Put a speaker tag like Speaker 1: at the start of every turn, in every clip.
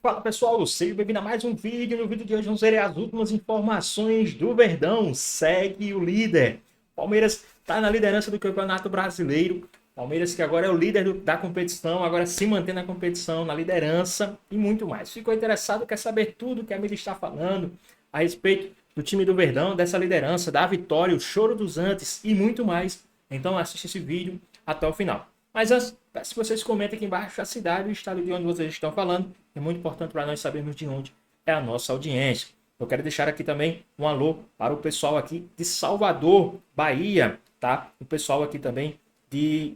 Speaker 1: Fala pessoal, seja bem-vindo a mais um vídeo. No vídeo de hoje vamos ver as últimas informações do Verdão. Segue o líder. Palmeiras está na liderança do Campeonato Brasileiro. Palmeiras que agora é o líder da competição, agora se mantém na competição, na liderança e muito mais. Ficou interessado, quer saber tudo que a mídia está falando a respeito do time do Verdão, dessa liderança, da vitória, o choro dos antes e muito mais. Então assiste esse vídeo até o final. Mas antes, peço que vocês comentem aqui embaixo a cidade e o estado de onde vocês estão falando. É muito importante para nós sabermos de onde é a nossa audiência. Eu quero deixar aqui também um alô para o pessoal aqui de Salvador, Bahia, tá? O pessoal aqui também de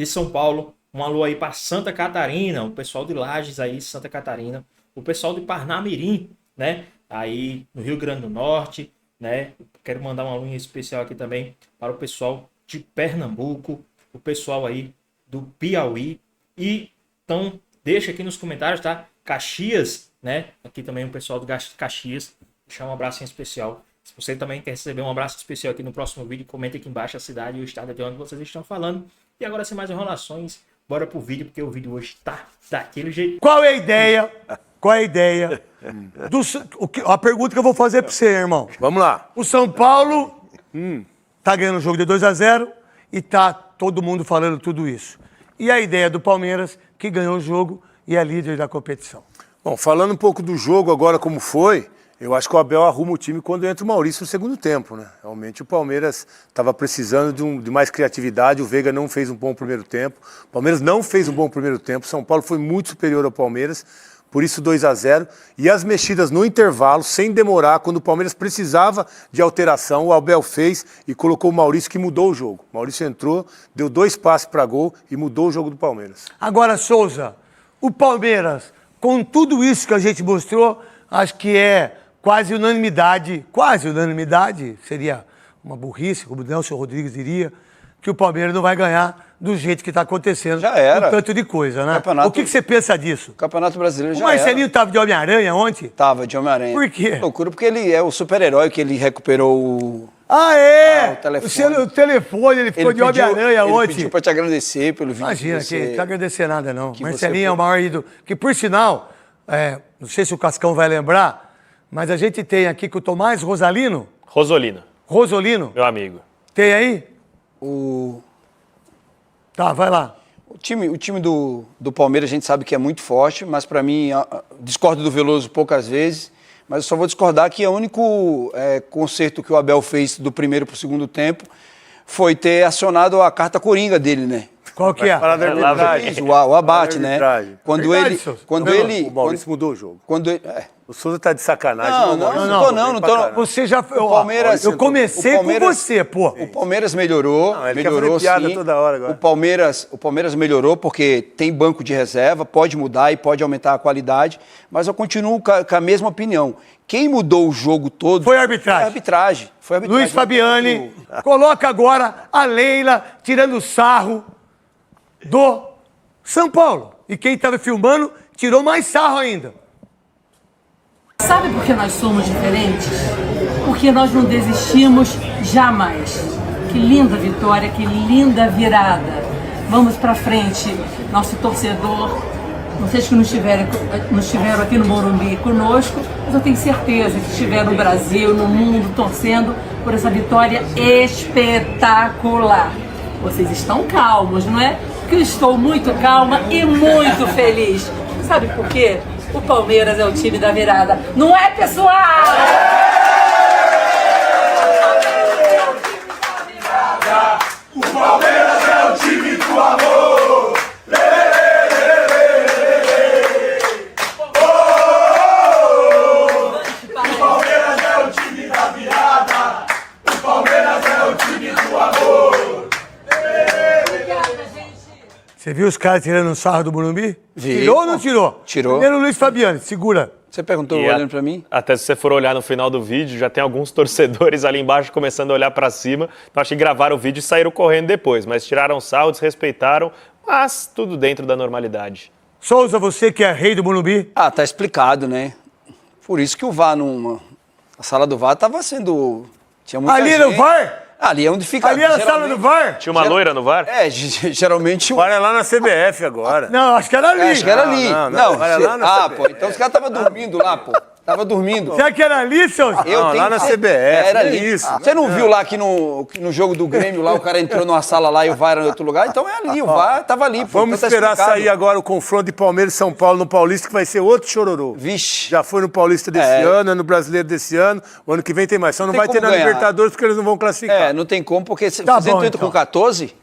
Speaker 1: São Paulo. Um alô aí para Santa Catarina, o pessoal de Lages aí, Santa Catarina. O pessoal de Parnamirim, né? Aí no Rio Grande do Norte, né? Quero mandar um alô especial aqui também para o pessoal de Pernambuco, o pessoal aí do Piauí. E então deixa aqui nos comentários, tá? Caxias, né? Aqui também o pessoal do Caxias. Deixar um abraço em especial. Se você também quer receber um abraço especial aqui no próximo vídeo, comente aqui embaixo a cidade e o estado de onde vocês estão falando. E agora, sem mais enrolações, bora pro vídeo, porque o vídeo hoje tá daquele jeito.
Speaker 2: Qual é a ideia? Qual é a ideia? A pergunta que eu vou fazer pra você, irmão.
Speaker 3: Vamos lá.
Speaker 2: O São Paulo tá ganhando o jogo de 2-0 e tá todo mundo falando tudo isso. E a ideia do Palmeiras, que ganhou o jogo e é líder da competição.
Speaker 3: Bom, falando um pouco do jogo agora como foi, eu acho que o Abel arruma o time quando entra o Maurício no segundo tempo, né? Realmente o Palmeiras estava precisando de mais criatividade, o Veiga não fez um bom primeiro tempo, o Palmeiras não fez um bom primeiro tempo, o São Paulo foi muito superior ao Palmeiras, por isso 2-0, e as mexidas no intervalo, sem demorar, quando o Palmeiras precisava de alteração, o Abel fez e colocou o Maurício, que mudou o jogo. O Maurício entrou, deu 2 passes para gol e mudou o jogo do Palmeiras.
Speaker 2: Agora, Souza, o Palmeiras, com tudo isso que a gente mostrou, acho que é quase unanimidade, seria uma burrice, como o Nelson Rodrigues diria, que o Palmeiras não vai ganhar do jeito que está acontecendo.
Speaker 4: Já era.
Speaker 2: Um tanto de coisa, né?
Speaker 4: Campeonato...
Speaker 2: O que você pensa disso?
Speaker 4: O Campeonato Brasileiro já
Speaker 2: era. O Marcelinho estava de Homem-Aranha ontem?
Speaker 4: Tava de Homem-Aranha.
Speaker 2: Por quê?
Speaker 4: Loucura, porque ele é o super-herói que ele recuperou o...
Speaker 2: Ah, é?
Speaker 4: O telefone.
Speaker 2: O telefone, ele ficou de Homem-Aranha ontem.
Speaker 4: Ele pediu para te agradecer pelo vídeo.
Speaker 2: Imagina, que não precisa agradecer nada, não.
Speaker 4: Que
Speaker 2: Marcelinho é o maior ídolo. Que, por sinal, não sei se o Cascão vai lembrar, mas a gente tem aqui com o Tomás Rosalino. Rosolino.
Speaker 5: Meu amigo.
Speaker 2: Tem aí? Tá, vai lá.
Speaker 4: O time do Palmeiras a gente sabe que é muito forte, mas para mim, discordo do Veloso poucas vezes, mas eu só vou discordar que o único conserto que o Abel fez do primeiro para o segundo tempo foi ter acionado a carta coringa dele, né?
Speaker 2: Qual que é?
Speaker 3: Falar da arbitragem.
Speaker 4: O abate, né?
Speaker 3: Quando
Speaker 2: Verdade,
Speaker 3: o Maurício mudou o jogo. O Souza tá de sacanagem.
Speaker 4: Não tô.
Speaker 2: Você já...
Speaker 4: O Palmeiras,
Speaker 2: eu comecei com você, pô.
Speaker 4: O Palmeiras melhorou,
Speaker 3: Ele quer fazer piada
Speaker 4: sim.
Speaker 3: toda hora agora.
Speaker 4: O Palmeiras melhorou porque tem banco de reserva, pode mudar e pode aumentar a qualidade, mas eu continuo com a mesma opinião. Quem mudou o jogo todo...
Speaker 2: Foi a arbitragem.
Speaker 4: Foi a arbitragem.
Speaker 2: Luiz Fabiani, coloca agora a Leila tirando sarro do São Paulo. E quem estava filmando tirou mais sarro ainda.
Speaker 6: Sabe por que nós somos diferentes? Porque nós não desistimos jamais. Que linda vitória, que linda virada. Vamos pra frente, nosso torcedor. Vocês que não estiveram aqui no Morumbi conosco, mas eu tenho certeza que estiveram no Brasil, no mundo, torcendo por essa vitória espetacular. Vocês estão calmos, não é? Porque eu estou muito calma e muito feliz. Sabe por quê? O Palmeiras é o time da virada. Não é, pessoal?
Speaker 7: O Palmeiras é o time do amor. O Palmeiras é o time da virada. O Palmeiras é o time do amor.
Speaker 2: Você viu os caras tirando um sarro do Morumbi?
Speaker 4: Vi.
Speaker 2: Tirou ou não tirou?
Speaker 4: Tirou.
Speaker 2: Primeiro o Luiz Fabiani, segura.
Speaker 4: Você perguntou olhando pra mim?
Speaker 5: Até se você for olhar no final do vídeo, já tem alguns torcedores ali embaixo começando a olhar pra cima. Então acho que gravaram o vídeo e saíram correndo depois. Mas tiraram sarro, desrespeitaram, mas tudo dentro da normalidade.
Speaker 2: Souza, você que é rei do Morumbi.
Speaker 4: Tá explicado, né? Por isso que o VAR a sala do VAR tava sendo... Tinha muita
Speaker 2: Ali
Speaker 4: gente.
Speaker 2: no VAR?
Speaker 4: Ali é onde fica...
Speaker 2: Ali é a sala do VAR?
Speaker 5: Tinha uma loira no VAR?
Speaker 4: Geralmente...
Speaker 3: O VAR é lá na CBF agora.
Speaker 2: Não, acho que era ali.
Speaker 4: Acho que era ali.
Speaker 3: Não, era lá na CBF.
Speaker 4: pô, então os caras estavam dormindo lá, pô. Tava dormindo.
Speaker 2: Será que era ali, seus?
Speaker 3: Lá na CBF,
Speaker 4: Era
Speaker 3: é
Speaker 4: ali.
Speaker 3: isso.
Speaker 4: Você não viu lá que no jogo do Grêmio, lá o cara entrou numa sala lá e o VAR era em outro lugar? Então é ali, o VAR tava ali. Pô,
Speaker 3: Vamos
Speaker 4: então tá
Speaker 3: esperar
Speaker 4: explicado.
Speaker 3: sair agora o confronto de Palmeiras e São Paulo no Paulista, que vai ser outro chororô.
Speaker 4: Vixe.
Speaker 3: Já foi no Paulista desse ano, é no Brasileiro desse ano. O ano que vem tem mais. Só não
Speaker 4: Tem
Speaker 3: vai ter
Speaker 4: como
Speaker 3: na
Speaker 4: ganhar.
Speaker 3: Libertadores porque eles não vão classificar.
Speaker 4: Não tem como, porque você
Speaker 2: Tá
Speaker 4: entrou
Speaker 2: bom, então.
Speaker 4: com 14?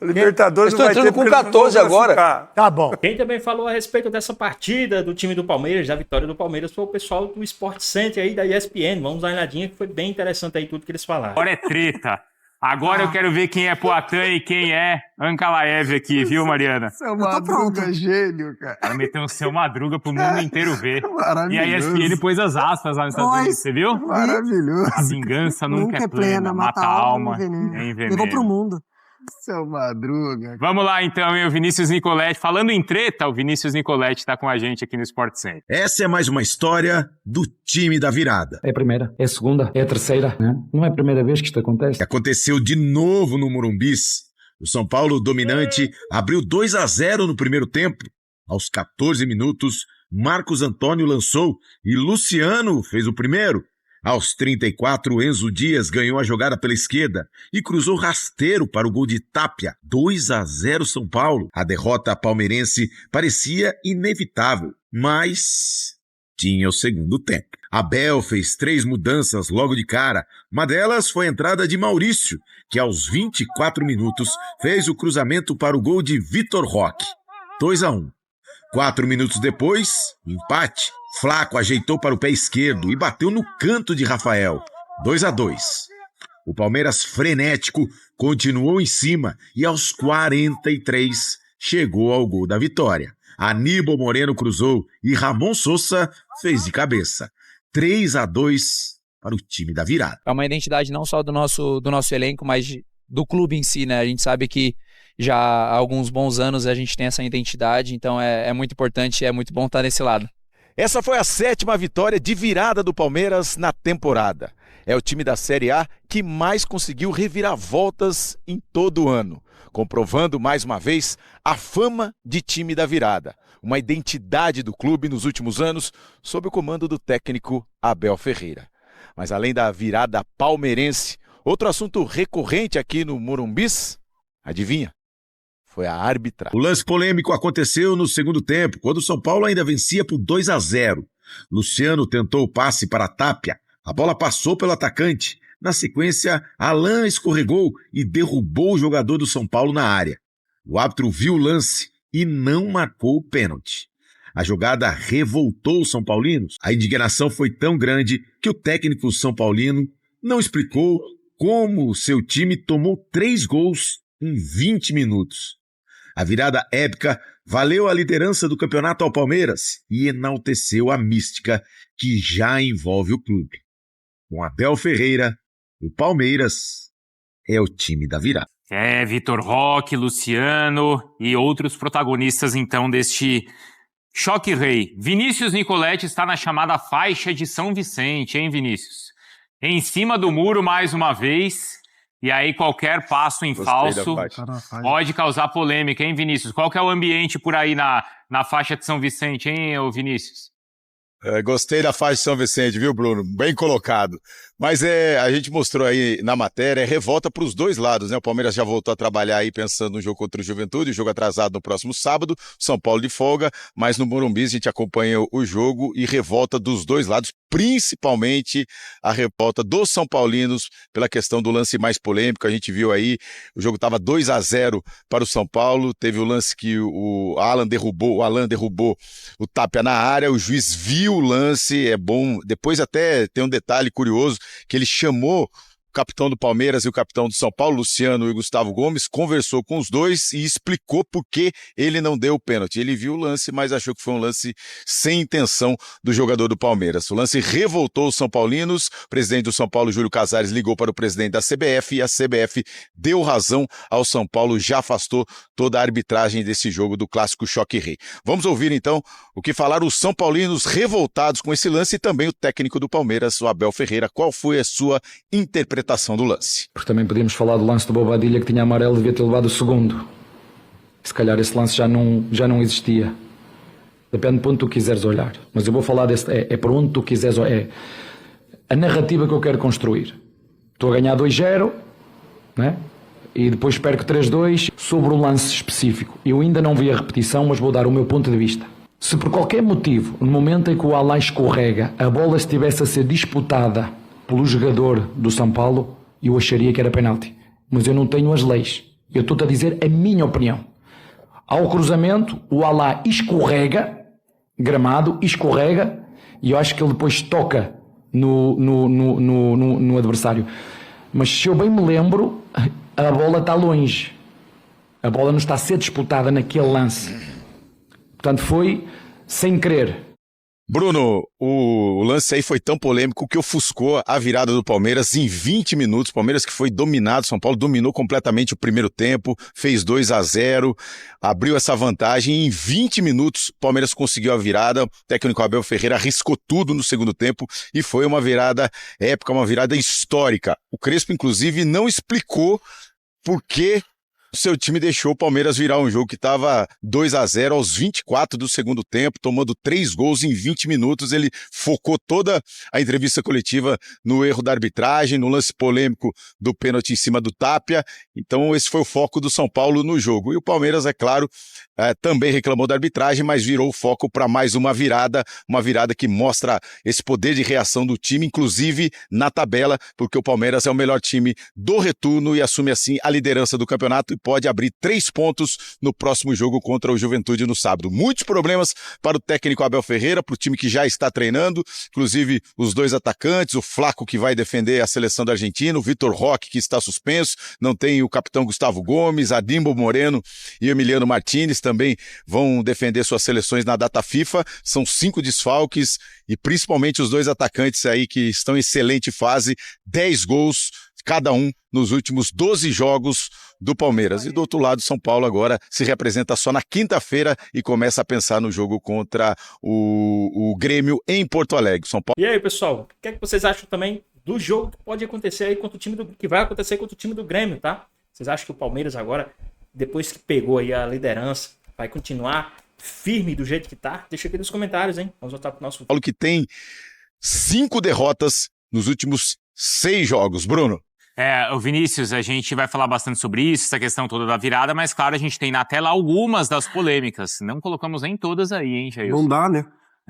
Speaker 3: Libertadores
Speaker 4: Eu
Speaker 3: não
Speaker 4: estou
Speaker 3: vai ter
Speaker 4: entrando
Speaker 3: porque
Speaker 4: com
Speaker 3: eles não vão
Speaker 4: 14 agora.
Speaker 3: classificar.
Speaker 2: Tá bom.
Speaker 1: Quem também falou a respeito dessa partida do time do Palmeiras, da vitória do Palmeiras, foi o pessoal do Sport Center aí da ESPN. Vamos dar uma olhadinha que foi bem interessante aí tudo que eles falaram.
Speaker 8: Agora é treta. Agora eu quero ver quem é Poatan e quem é Ankalaev aqui, viu, Mariana?
Speaker 9: Seu Madruga é gênio, cara.
Speaker 8: Ela meteu um Seu Madruga pro mundo inteiro ver.
Speaker 9: Maravilhoso.
Speaker 8: E a ESPN pôs as aspas lá nos Estados Unidos, você viu?
Speaker 9: Maravilhoso.
Speaker 8: A vingança nunca é plena, mata a alma, envenena.
Speaker 9: Levou pro mundo. Seu Madruga.
Speaker 8: Vamos lá então, hein, o Vinícius Nicoletti. Falando em treta, o Vinícius Nicoletti tá com a gente aqui no Sport Center.
Speaker 10: Essa é mais uma história do time da virada.
Speaker 11: É a primeira, é a segunda, é a terceira, né? Não é a primeira vez que isto acontece.
Speaker 10: Aconteceu de novo no Morumbis. O São Paulo dominante abriu 2-0 no primeiro tempo. Aos 14 minutos, Marcos Antônio lançou e Luciano fez o primeiro. Aos 34, Enzo Dias ganhou a jogada pela esquerda e cruzou rasteiro para o gol de Tapia. 2-0 São Paulo. A derrota palmeirense parecia inevitável, mas tinha o segundo tempo. Abel fez 3 mudanças logo de cara. Uma delas foi a entrada de Maurício, que aos 24 minutos fez o cruzamento para o gol de Vitor Roque. 2-1. 4 minutos depois, empate. Flaco ajeitou para o pé esquerdo e bateu no canto de Rafael. 2-2. O Palmeiras frenético continuou em cima e aos 43 chegou ao gol da vitória. Aníbal Moreno cruzou e Ramon Sousa fez de cabeça. 3-2 para o time da virada.
Speaker 12: É uma identidade não só do nosso elenco, mas do clube em si, né? A gente sabe que já há alguns bons anos a gente tem essa identidade, então é muito importante e é muito bom estar desse lado.
Speaker 10: Essa foi a 7ª vitória de virada do Palmeiras na temporada. É o time da Série A que mais conseguiu reviravoltas em todo o ano, comprovando mais uma vez a fama de time da virada, uma identidade do clube nos últimos anos sob o comando do técnico Abel Ferreira. Mas além da virada palmeirense, outro assunto recorrente aqui no Morumbis, adivinha? Foi a arbitragem. O lance polêmico aconteceu no segundo tempo, quando o São Paulo ainda vencia por 2-0. Luciano tentou o passe para Tapia. A bola passou pelo atacante. Na sequência, Alain escorregou e derrubou o jogador do São Paulo na área. O árbitro viu o lance e não marcou o pênalti. A jogada revoltou os São Paulinos. A indignação foi tão grande que o técnico São Paulino não explicou como o seu time tomou 3 gols em 20 minutos. A virada épica valeu a liderança do campeonato ao Palmeiras e enalteceu a mística que já envolve o clube. Com Abel Ferreira, o Palmeiras é o time da virada.
Speaker 8: Vitor Roque, Luciano e outros protagonistas então deste choque rei. Vinícius Nicoletti está na chamada faixa de São Vicente, hein, Vinícius? Em cima do muro mais uma vez. E aí qualquer passo em falso pode causar polêmica, hein, Vinícius? Qual que é o ambiente por aí na faixa de São Vicente, hein, Vinícius?
Speaker 10: Gostei da faixa de São Vicente, viu, Bruno? Bem colocado. Mas a gente mostrou aí na matéria, revolta para os dois lados, né? O Palmeiras já voltou a trabalhar aí pensando no jogo contra o Juventude, o jogo atrasado no próximo sábado, São Paulo de folga, mas no Morumbi a gente acompanha o jogo e revolta dos dois lados, principalmente a revolta dos São Paulinos pela questão do lance mais polêmico. A gente viu aí, o jogo estava 2-0 para o São Paulo, teve o lance que o Alain derrubou o Tapia na área, o juiz viu o lance, é bom, depois até tem um detalhe curioso, que ele chamou o capitão do Palmeiras e o capitão do São Paulo, Luciano e Gustavo Gomes, conversou com os dois e explicou por que ele não deu o pênalti. Ele viu o lance, mas achou que foi um lance sem intenção do jogador do Palmeiras. O lance revoltou os São Paulinos, o presidente do São Paulo, Júlio Casares, ligou para o presidente da CBF e a CBF deu razão ao São Paulo, já afastou toda a arbitragem desse jogo do clássico Choque Rei. Vamos ouvir então o que falaram os São Paulinos revoltados com esse lance e também o técnico do Palmeiras, o Abel Ferreira. Qual foi a sua interpretação interpretação do lance.
Speaker 11: Porque também podíamos falar do lance do Bobadilha, que tinha amarelo, devia ter levado o segundo. Se calhar esse lance já não existia. Depende de onde tu quiseres olhar. Mas eu vou falar desse, é por onde tu quiseres olhar. É a narrativa que eu quero construir. Estou a ganhar 2-0, né? E depois perco 3-2 sobre um lance específico. Eu ainda não vi a repetição, mas vou dar o meu ponto de vista. Se por qualquer motivo, no momento em que o Alá escorrega, a bola estivesse a ser disputada pelo jogador do São Paulo, eu acharia que era penalti. Mas eu não tenho as leis. Eu estou-te a dizer a minha opinião. Ao cruzamento, o Alá escorrega, gramado, escorrega, e eu acho que ele depois toca no adversário. Mas se eu bem me lembro, a bola está longe. A bola não está a ser disputada naquele lance. Portanto, foi sem querer.
Speaker 10: Bruno, o lance aí foi tão polêmico que ofuscou a virada do Palmeiras em 20 minutos. Palmeiras que foi dominado, São Paulo dominou completamente o primeiro tempo, fez 2-0, abriu essa vantagem e em 20 minutos o Palmeiras conseguiu a virada. O técnico Abel Ferreira arriscou tudo no segundo tempo e foi uma virada épica, uma virada histórica. O Crespo, inclusive, não explicou por que o seu time deixou o Palmeiras virar um jogo que estava 2-0 aos 24 do segundo tempo, tomando 3 gols em 20 minutos. Ele focou toda a entrevista coletiva no erro da arbitragem, no lance polêmico do pênalti em cima do Tapia. Então esse foi o foco do São Paulo no jogo. E o Palmeiras, é claro, também reclamou da arbitragem, mas virou o foco para mais uma virada que mostra esse poder de reação do time, inclusive na tabela, porque o Palmeiras é o melhor time do retorno e assume assim a liderança do campeonato e pode abrir 3 pontos no próximo jogo contra o Juventude no sábado. Muitos problemas para o técnico Abel Ferreira, para o time que já está treinando, inclusive os 2 atacantes, o Flaco que vai defender a seleção da Argentina, o Vitor Roque que está suspenso, não tem o capitão Gustavo Gomes, Adimbo Moreno e Emiliano Martinez também vão defender suas seleções na data FIFA. São 5 desfalques e principalmente os 2 atacantes aí que estão em excelente fase, 10 gols cada um nos últimos 12 jogos do Palmeiras. E do outro lado, São Paulo agora se representa só na quinta-feira e começa a pensar no jogo contra o Grêmio em Porto Alegre. São Paulo...
Speaker 1: E aí, pessoal, o que é que vocês acham também do jogo que pode acontecer aí contra o time que vai acontecer contra o time do Grêmio, tá? Vocês acham que o Palmeiras agora, depois que pegou aí a liderança, vai continuar firme do jeito que tá? Deixa aqui nos comentários, hein? Vamos voltar pro nosso...
Speaker 10: Paulo que tem 5 derrotas nos últimos 6 jogos. Bruno?
Speaker 8: O Vinícius, a gente vai falar bastante sobre isso, essa questão toda da virada, mas claro, a gente tem na tela algumas das polêmicas. Não colocamos nem todas aí, hein, Jailson?
Speaker 9: Não dá, né?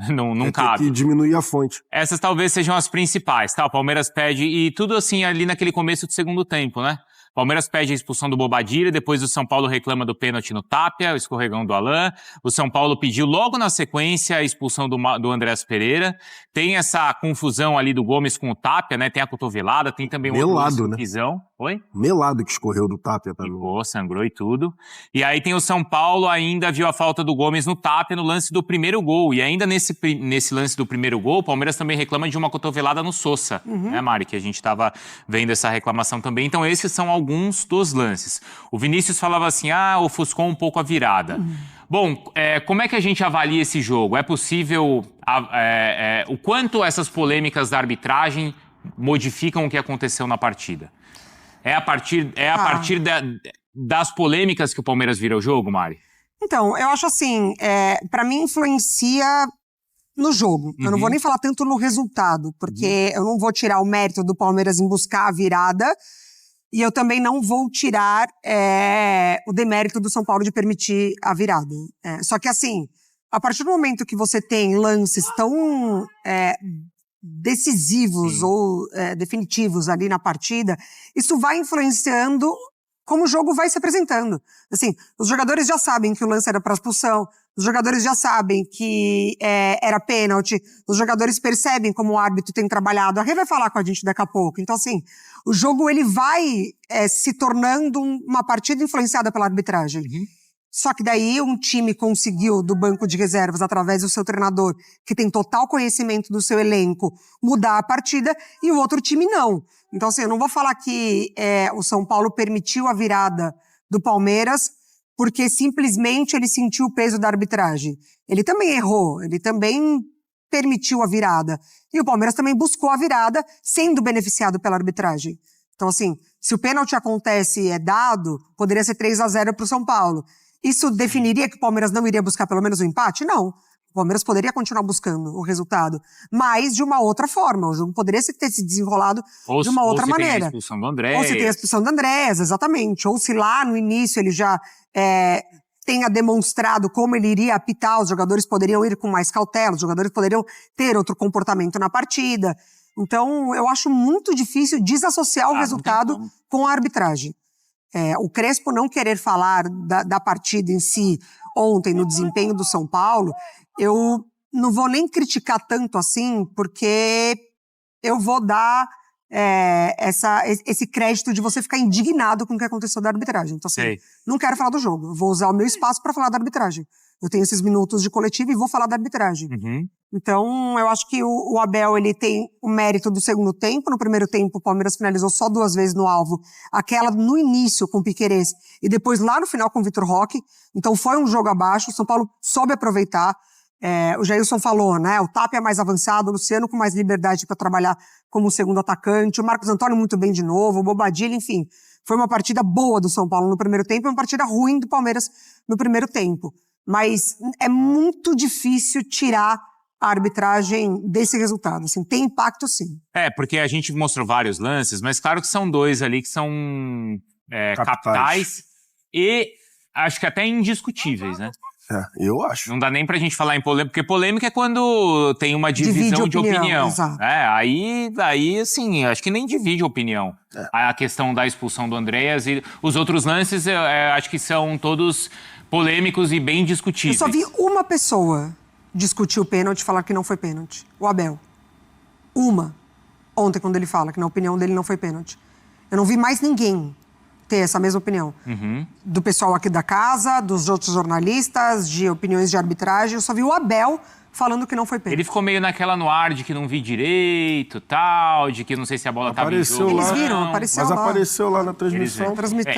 Speaker 8: Não cabe.
Speaker 9: Tem que diminuir a fonte.
Speaker 8: Essas talvez sejam as principais, tá? O Palmeiras pede, e tudo assim ali naquele começo do segundo tempo, né? Palmeiras pede a expulsão do Bobadilha, depois o São Paulo reclama do pênalti no Tapia, o escorregão do Alain. O São Paulo pediu logo na sequência a expulsão do Andrés Pereira. Tem essa confusão ali do Gomes com o Tapia, né? Tem a cotovelada, tem também um outro pisão. Né? Oi?
Speaker 9: Melado que escorreu do Tapia também.
Speaker 8: Ficou, sangrou e tudo. E aí tem o São Paulo, ainda viu a falta do Gomes no Tapia no lance do primeiro gol. E ainda nesse lance do primeiro gol, o Palmeiras também reclama de uma cotovelada no Sousa, né, Mari? Que a gente estava vendo essa reclamação também. Então esses são alguns dos lances. O Vinícius falava assim, ofuscou um pouco a virada. Bom, como é que a gente avalia esse jogo? É possível... o quanto essas polêmicas da arbitragem modificam o que aconteceu na partida? É a partir das polêmicas que o Palmeiras vira o jogo, Mari?
Speaker 13: Então, eu acho assim, pra mim influencia no jogo. Eu não vou nem falar tanto no resultado, porque eu não vou tirar o mérito do Palmeiras em buscar a virada e eu também não vou tirar o demérito do São Paulo de permitir a virada. Só que assim, a partir do momento que você tem lances tão... decisivos ou definitivos ali na partida, isso vai influenciando como o jogo vai se apresentando. Assim, os jogadores já sabem que o lance era para expulsão, os jogadores já sabem que era pênalti, os jogadores percebem como o árbitro tem trabalhado. A Rê vai falar com a gente daqui a pouco. Então, assim, o jogo ele vai se tornando uma partida influenciada pela arbitragem. Só que daí um time conseguiu, do banco de reservas, através do seu treinador, que tem total conhecimento do seu elenco, mudar a partida, e o outro time não. Então, assim, eu não vou falar que o São Paulo permitiu a virada do Palmeiras porque simplesmente ele sentiu o peso da arbitragem. Ele também errou, ele também permitiu a virada. E o Palmeiras também buscou a virada, sendo beneficiado pela arbitragem. Então, assim, se o pênalti acontece e é dado, poderia ser 3-0 para o São Paulo. Isso definiria que o Palmeiras não iria buscar pelo menos o empate? Não. O Palmeiras poderia continuar buscando o resultado, mas de uma outra forma. O jogo poderia ter se desenrolado de uma outra maneira.
Speaker 8: Tem a expulsão do Andrés.
Speaker 13: Ou se tem a expulsão do Andrés, exatamente. Ou se lá no início ele já tenha demonstrado como ele iria apitar, os jogadores poderiam ir com mais cautela, os jogadores poderiam ter outro comportamento na partida. Então, eu acho muito difícil desassociar o resultado com a arbitragem. O Crespo não querer falar da partida em si ontem, no desempenho do São Paulo, eu não vou nem criticar tanto assim, porque eu vou dar esse crédito de você ficar indignado com o que aconteceu da arbitragem. Então, assim, não quero falar do jogo, eu vou usar o meu espaço para falar da arbitragem. Eu tenho esses minutos de coletivo e vou falar da arbitragem. Então, eu acho que o Abel, ele tem o mérito do segundo tempo. No primeiro tempo, o Palmeiras finalizou só 2 vezes no alvo. Aquela no início com o Piquerez e depois lá no final com o Vitor Roque. Então, foi um jogo abaixo. O São Paulo soube aproveitar. O Jailson falou, né? O Tapia é mais avançado, o Luciano com mais liberdade para trabalhar como segundo atacante, o Marcos Antônio muito bem de novo, o Bobadilha, enfim. Foi uma partida boa do São Paulo no primeiro tempo e uma partida ruim do Palmeiras no primeiro tempo. Mas é muito difícil tirar a arbitragem desse resultado. Assim, tem impacto, sim.
Speaker 8: Porque a gente mostrou vários lances, mas claro que são 2 ali que são capitais e acho que até indiscutíveis, né?
Speaker 9: Eu acho.
Speaker 8: Não dá nem pra gente falar em polêmica, porque polêmica é quando tem uma divisão de opinião.
Speaker 13: Exato.
Speaker 8: Aí, assim, acho que nem divide opinião. A questão da expulsão do Andrés e os outros lances, acho que são todos polêmicos e bem discutíveis.
Speaker 13: Eu só vi uma pessoa discutir o pênalti e falar que não foi pênalti. O Abel. Ontem, quando ele fala que na opinião dele não foi pênalti. Eu não vi mais ninguém ter essa mesma opinião. Do pessoal aqui da casa, dos outros jornalistas, de opiniões de arbitragem. Eu só vi o Abel falando que não foi pênalti.
Speaker 8: Ele ficou meio naquela no ar de que não vi direito, tal, de que não sei se a bola estava em jogo.
Speaker 13: Eles viram, apareceu lá.
Speaker 9: Mas apareceu lá na transmissão.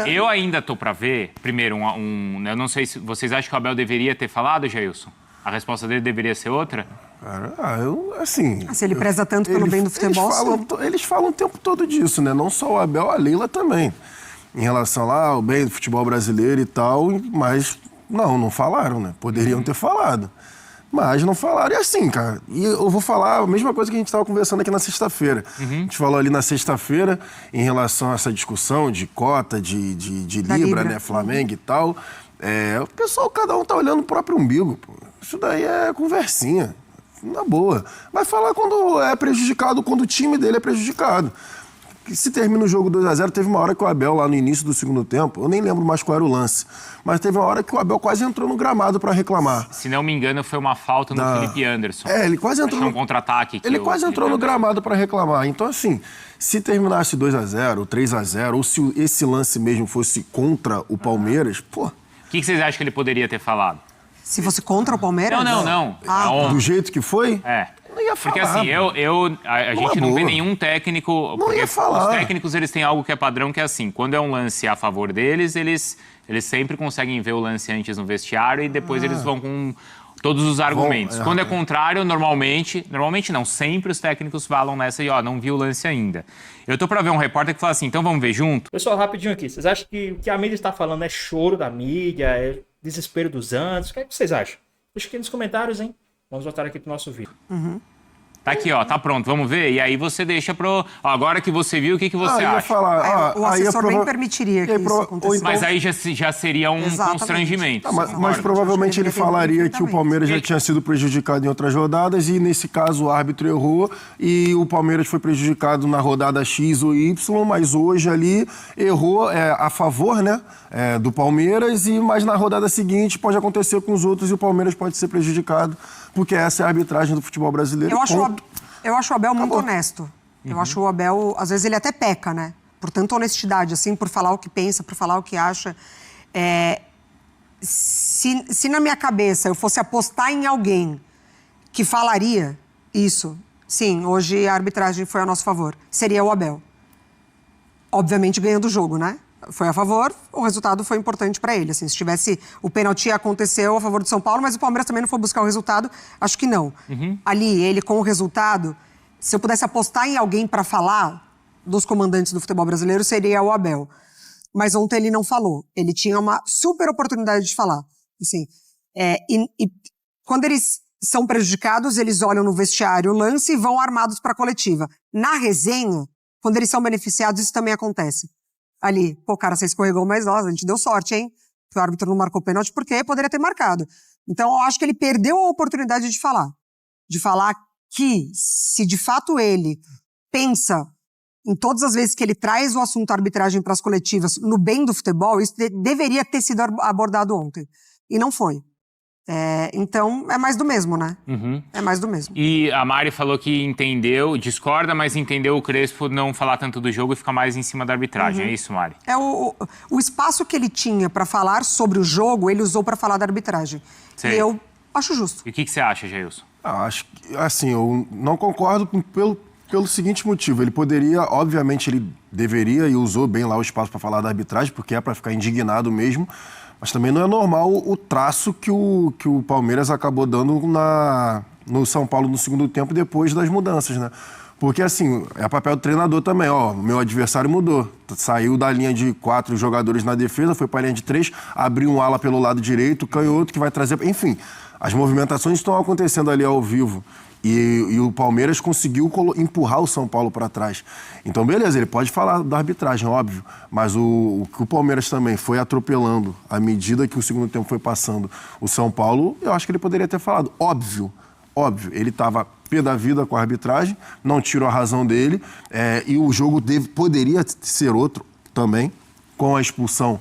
Speaker 8: Eu ainda tô para ver, primeiro, eu não sei se vocês acham que o Abel deveria ter falado, Jailson? A resposta dele deveria ser outra?
Speaker 13: Se ele preza tanto pelo bem do futebol...
Speaker 9: Eles falam o tempo todo disso, né? Não só o Abel, a Leila também. Em relação lá ao bem do futebol brasileiro e tal, mas não falaram, né? Poderiam ter falado, mas não falaram. E assim, cara, e eu vou falar a mesma coisa que a gente estava conversando aqui na sexta-feira. A gente falou ali na sexta-feira em relação a essa discussão de cota, de Libra, né? Flamengo e tal. O pessoal, cada um tá olhando o próprio umbigo, pô. Isso daí é conversinha, na boa. Vai falar quando é prejudicado, quando o time dele é prejudicado. Se termina o jogo 2-0, teve uma hora que o Abel, lá no início do segundo tempo, eu nem lembro mais qual era o lance, mas teve uma hora que o Abel quase entrou no gramado para reclamar.
Speaker 8: Se não me engano, foi uma falta no Felipe Anderson.
Speaker 9: Ele quase entrou
Speaker 8: no contra-ataque.
Speaker 9: Ele quase entrou no gramado para reclamar. Então, assim, se terminasse 2-0, 3-0, ou se esse lance mesmo fosse contra o Palmeiras, pô...
Speaker 8: O que vocês acham que ele poderia ter falado?
Speaker 13: Se fosse contra o Palmeiras?
Speaker 8: Não.
Speaker 9: Do jeito que foi?
Speaker 8: Não ia falar. Porque assim, a gente não vê nenhum técnico...
Speaker 9: Não ia falar.
Speaker 8: Os técnicos, eles têm algo que é padrão, que é assim, quando é um lance a favor deles, eles sempre conseguem ver o lance antes no vestiário e depois eles vão com todos os argumentos. Quando é contrário, normalmente não, sempre os técnicos falam nessa e, não vi o lance ainda. Eu tô pra ver um repórter que fala assim, então vamos ver junto?
Speaker 1: Pessoal, rapidinho aqui, vocês acham que o que a mídia está falando é choro da mídia, é desespero dos antes? O que é que vocês acham? Deixa aqui nos comentários, hein? Vamos voltar aqui pro nosso vídeo.
Speaker 8: Tá aqui, tá pronto, vamos ver? E aí você deixa pro... agora que você viu, o que você acha?
Speaker 13: O assessor nem permitiria que isso acontecesse.
Speaker 8: Mas aí já seria um constrangimento.
Speaker 9: Mas provavelmente ele falaria que o Palmeiras já tinha sido prejudicado em outras rodadas e, nesse caso, o árbitro errou e o Palmeiras foi prejudicado na rodada X ou Y, mas hoje ali errou a favor, né, do Palmeiras, mas na rodada seguinte pode acontecer com os outros e o Palmeiras pode ser prejudicado, porque essa é a arbitragem do futebol brasileiro.
Speaker 13: Eu acho o Abel muito honesto. Eu acho o Abel, às vezes ele até peca, né? Por tanta honestidade, assim, por falar o que pensa, por falar o que acha. Se na minha cabeça eu fosse apostar em alguém que falaria isso, sim, hoje a arbitragem foi a nosso favor, seria o Abel. Obviamente ganhando o jogo, né? Foi a favor, o resultado foi importante para ele. Assim, se tivesse o pênalti aconteceu a favor do São Paulo, mas o Palmeiras também não foi buscar o resultado, acho que não. Ali, ele com o resultado, se eu pudesse apostar em alguém para falar, dos comandantes do futebol brasileiro seria o Abel. Mas ontem ele não falou. Ele tinha uma super oportunidade de falar. Assim, e quando eles são prejudicados, eles olham no vestiário o lance e vão armados para a coletiva. Na resenha, quando eles são beneficiados, isso também acontece. Ali, pô, cara, você escorregou, mas a gente deu sorte, hein? Que o árbitro não marcou pênalti porque poderia ter marcado. Então, eu acho que ele perdeu a oportunidade de falar. De falar que, se de fato ele pensa em todas as vezes que ele traz o assunto arbitragem para as coletivas no bem do futebol, isso deveria ter sido abordado ontem. E não foi. Então, é mais do mesmo, né? É mais do mesmo.
Speaker 8: E a Mari falou que entendeu, discorda, mas entendeu o Crespo não falar tanto do jogo e ficar mais em cima da arbitragem. É isso, Mari?
Speaker 13: O espaço que ele tinha para falar sobre o jogo, ele usou para falar da arbitragem.
Speaker 8: Sei.
Speaker 13: E eu acho justo.
Speaker 8: E o que você acha, Jailson?
Speaker 9: Acho que, assim, eu não concordo pelo seguinte motivo. Ele poderia, obviamente, ele deveria e usou bem lá o espaço para falar da arbitragem, porque é para ficar indignado mesmo. Mas também não é normal o traço que o Palmeiras acabou dando no São Paulo no segundo tempo, depois das mudanças, né? Porque, assim, é papel do treinador também. Ó, meu adversário mudou. Saiu da linha de 4 jogadores na defesa, foi para a linha de 3, abriu um ala pelo lado direito, canhoto, que vai trazer... Enfim, as movimentações estão acontecendo ali ao vivo. E o Palmeiras conseguiu empurrar o São Paulo para trás. Então, beleza, ele pode falar da arbitragem, óbvio, mas o que o Palmeiras também foi atropelando à medida que o segundo tempo foi passando o São Paulo, eu acho que ele poderia ter falado. Óbvio, ele estava pé da vida com a arbitragem, não tiro a razão dele, e o jogo poderia ser outro também, com a expulsão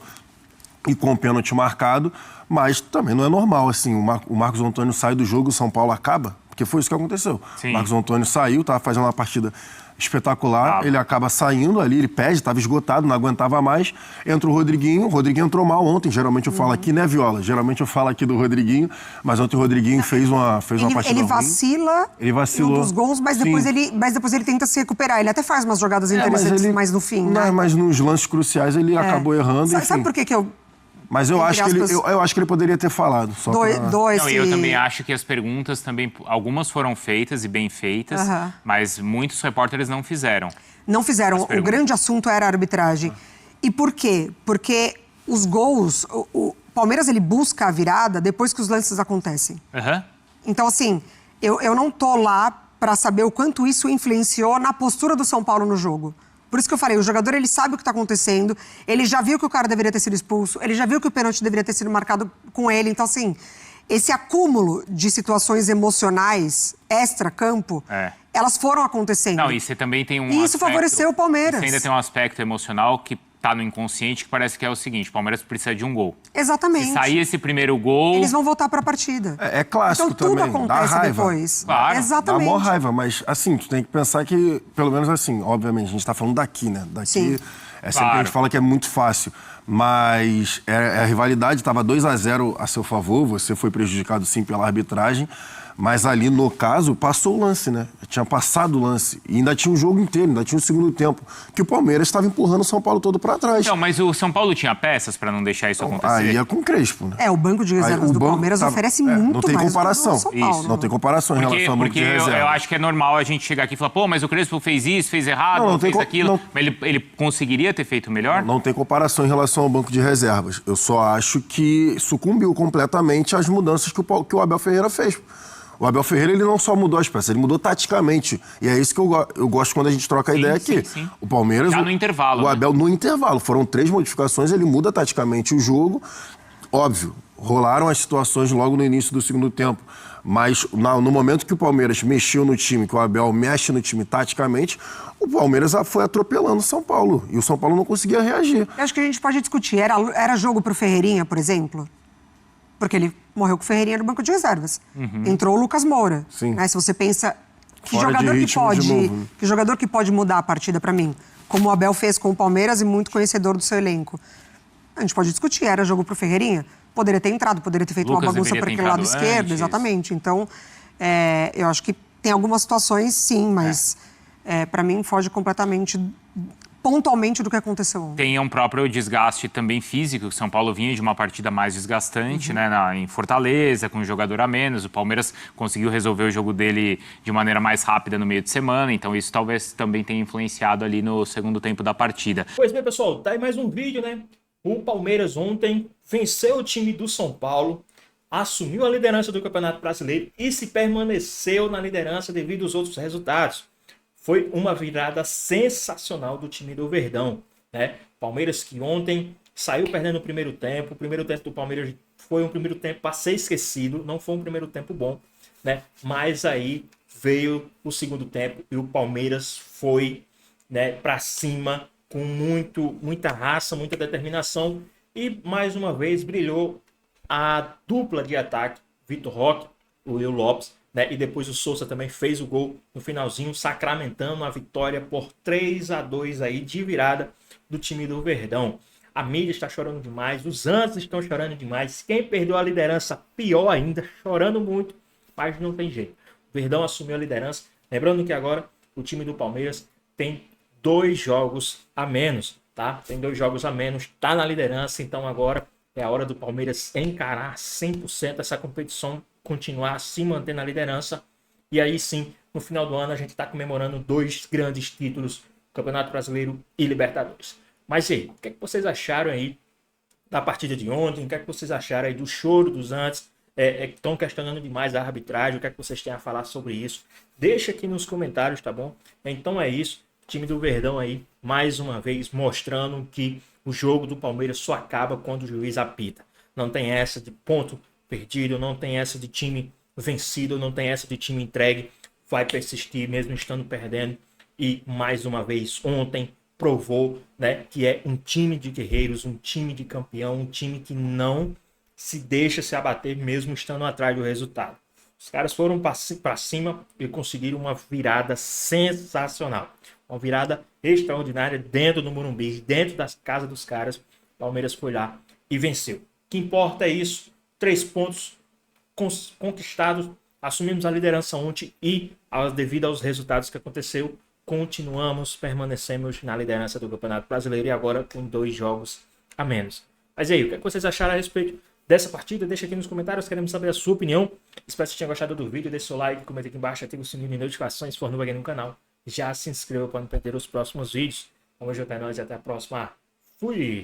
Speaker 9: e com o pênalti marcado, mas também não é normal, assim, o Marcos Antônio sai do jogo, o São Paulo acaba. Porque foi isso que aconteceu. Sim. Marcos Antônio saiu, estava fazendo uma partida espetacular, ele acaba saindo ali, ele pede, estava esgotado, não aguentava mais, entra o Rodriguinho entrou mal ontem, geralmente eu falo aqui, né, Viola? Geralmente eu falo aqui do Rodriguinho, mas ontem o Rodriguinho fez uma partida
Speaker 13: ele vacila
Speaker 9: em um
Speaker 13: dos gols, mas depois ele tenta se recuperar, ele até faz umas jogadas interessantes mais no fim, né?
Speaker 9: Mas nos lances cruciais ele acabou errando,
Speaker 13: Sabe por que eu...
Speaker 9: Mas eu acho que ele poderia ter falado.
Speaker 8: Eu também acho que as perguntas também, algumas foram feitas e bem feitas, mas muitos repórteres não fizeram.
Speaker 13: Não fizeram. O grande assunto era a arbitragem. E por quê? Porque os gols, o Palmeiras ele busca a virada depois que os lances acontecem. Então, assim, eu não tô lá para saber o quanto isso influenciou na postura do São Paulo no jogo. Por isso que eu falei, o jogador ele sabe o que está acontecendo, ele já viu que o cara deveria ter sido expulso, ele já viu que o pênalti deveria ter sido marcado com ele. Então, assim, esse acúmulo de situações emocionais extra-campo, elas foram acontecendo.
Speaker 8: Não, e você também tem
Speaker 13: E isso favoreceu o Palmeiras.
Speaker 8: Você ainda tem um aspecto emocional que tá no inconsciente, que parece que é o seguinte, o Palmeiras precisa de um gol.
Speaker 13: Exatamente.
Speaker 8: Se sair esse primeiro gol...
Speaker 13: Eles vão voltar para a partida.
Speaker 9: É clássico
Speaker 13: então, tudo
Speaker 9: também.
Speaker 13: acontece
Speaker 9: dá raiva.
Speaker 13: Depois.
Speaker 8: Claro.
Speaker 13: Exatamente.
Speaker 9: Dá maior raiva, mas assim, tu tem que pensar que, pelo menos assim, obviamente, a gente tá falando daqui, né? Daqui,
Speaker 13: Sim.
Speaker 9: Sempre a gente fala que é muito fácil, mas a rivalidade estava 2-0 a seu favor, você foi prejudicado sim pela arbitragem, mas ali, no caso, passou o lance, né? Tinha passado o lance. E ainda tinha um jogo inteiro, ainda tinha um segundo tempo. Que o Palmeiras estava empurrando o São Paulo todo para trás.
Speaker 8: Não, mas o São Paulo tinha peças para não deixar isso acontecer?
Speaker 9: Aí é com o Crespo, né?
Speaker 13: O banco de reservas do Palmeiras oferece muito
Speaker 9: não tem
Speaker 13: mais
Speaker 9: comparação.
Speaker 13: do que o São Paulo.
Speaker 9: Isso, não tem comparação em relação ao banco de reservas.
Speaker 8: Porque eu acho que é normal a gente chegar aqui e falar, pô, mas o Crespo fez isso, fez errado, não fez aquilo. Mas ele conseguiria ter feito melhor?
Speaker 9: Não tem comparação em relação ao banco de reservas. Eu só acho que sucumbiu completamente às mudanças que o Abel Ferreira fez. O Abel Ferreira, ele não só mudou as peças, ele mudou taticamente. E é isso que eu gosto quando a gente troca a ideia aqui.
Speaker 8: Sim.
Speaker 9: O Palmeiras...
Speaker 8: Já no intervalo,
Speaker 9: O Abel no intervalo. Foram 3 modificações, ele muda taticamente o jogo. Óbvio, rolaram as situações logo no início do segundo tempo. Mas no momento que o Palmeiras mexeu no time, que o Abel mexe no time taticamente, o Palmeiras foi atropelando o São Paulo. E o São Paulo não conseguia reagir.
Speaker 13: Eu acho que a gente pode discutir. Era jogo pro Ferreirinha, por exemplo? Porque ele morreu com o Ferreirinha no banco de reservas. Entrou o Lucas Moura.
Speaker 9: Sim.
Speaker 13: Né? Se você pensa que
Speaker 9: jogador
Speaker 13: que pode mudar a partida para mim, como o Abel fez com o Palmeiras e muito conhecedor do seu elenco. A gente pode discutir, era jogo pro Ferreirinha? Poderia ter entrado, poderia ter feito uma bagunça por aquele lado esquerdo, exatamente. Então, eu acho que tem algumas situações, sim, mas para mim foge completamente pontualmente do que aconteceu ontem.
Speaker 8: Tem um próprio desgaste também físico, que o São Paulo vinha de uma partida mais desgastante, né, em Fortaleza, com um jogador a menos. O Palmeiras conseguiu resolver o jogo dele de maneira mais rápida no meio de semana, então isso talvez também tenha influenciado ali no segundo tempo da partida.
Speaker 1: Pois bem, pessoal, tá aí mais um vídeo, né? O Palmeiras ontem venceu o time do São Paulo, assumiu a liderança do Campeonato Brasileiro e se permaneceu na liderança devido aos outros resultados. Foi uma virada sensacional do time do Verdão, né? Palmeiras que ontem saiu perdendo o primeiro tempo do Palmeiras foi um primeiro tempo para ser esquecido, não foi um primeiro tempo bom, né? Mas aí veio o segundo tempo e o Palmeiras foi, né, para cima com muita raça, muita determinação e mais uma vez brilhou a dupla de ataque, Vitor Roque, o Will Lopes, né? E depois o Souza também fez o gol no finalzinho, sacramentando a vitória por 3-2 aí de virada do time do Verdão. A mídia está chorando demais, os Anjos estão chorando demais, quem perdeu a liderança pior ainda, chorando muito, mas não tem jeito. O Verdão assumiu a liderança, lembrando que agora o time do Palmeiras tem 2 jogos a menos, tá? Tem 2 jogos a menos, tá na liderança, então agora é a hora do Palmeiras encarar 100% essa competição, continuar se manter na liderança. E aí sim, no final do ano, a gente está comemorando 2 grandes títulos, Campeonato Brasileiro e Libertadores. Mas e aí, o que é que vocês acharam aí da partida de ontem? O que é que vocês acharam aí do choro dos Anjos? Estão questionando demais a arbitragem, o que é que vocês têm a falar sobre isso? Deixa aqui nos comentários, tá bom? Então é isso, time do Verdão aí, mais uma vez, mostrando que o jogo do Palmeiras só acaba quando o juiz apita. Não tem essa de ponto perdido, não tem essa de time vencido, não tem essa de time entregue. Vai persistir mesmo estando perdendo. E mais uma vez, ontem provou, né, que é um time de guerreiros, um time de campeão, um time que não se deixa se abater mesmo estando atrás do resultado. Os caras foram para cima e conseguiram uma virada sensacional. Uma virada extraordinária dentro do Morumbi, dentro das casas dos caras. O Palmeiras foi lá e venceu. O que importa é isso. 3 pontos conquistados. Assumimos a liderança ontem e, devido aos resultados que aconteceu, continuamos, permanecemos na liderança do Campeonato Brasileiro e agora com 2 jogos a menos. Mas e aí, o que vocês acharam a respeito dessa partida? Deixa aqui nos comentários, queremos saber a sua opinião. Espero que vocês tenham gostado do vídeo, deixe seu like, comenta aqui embaixo, ative o sininho de notificações se for novo aqui no canal. Já se inscreva para não perder os próximos vídeos. Um beijo até nós e até a próxima. Fui!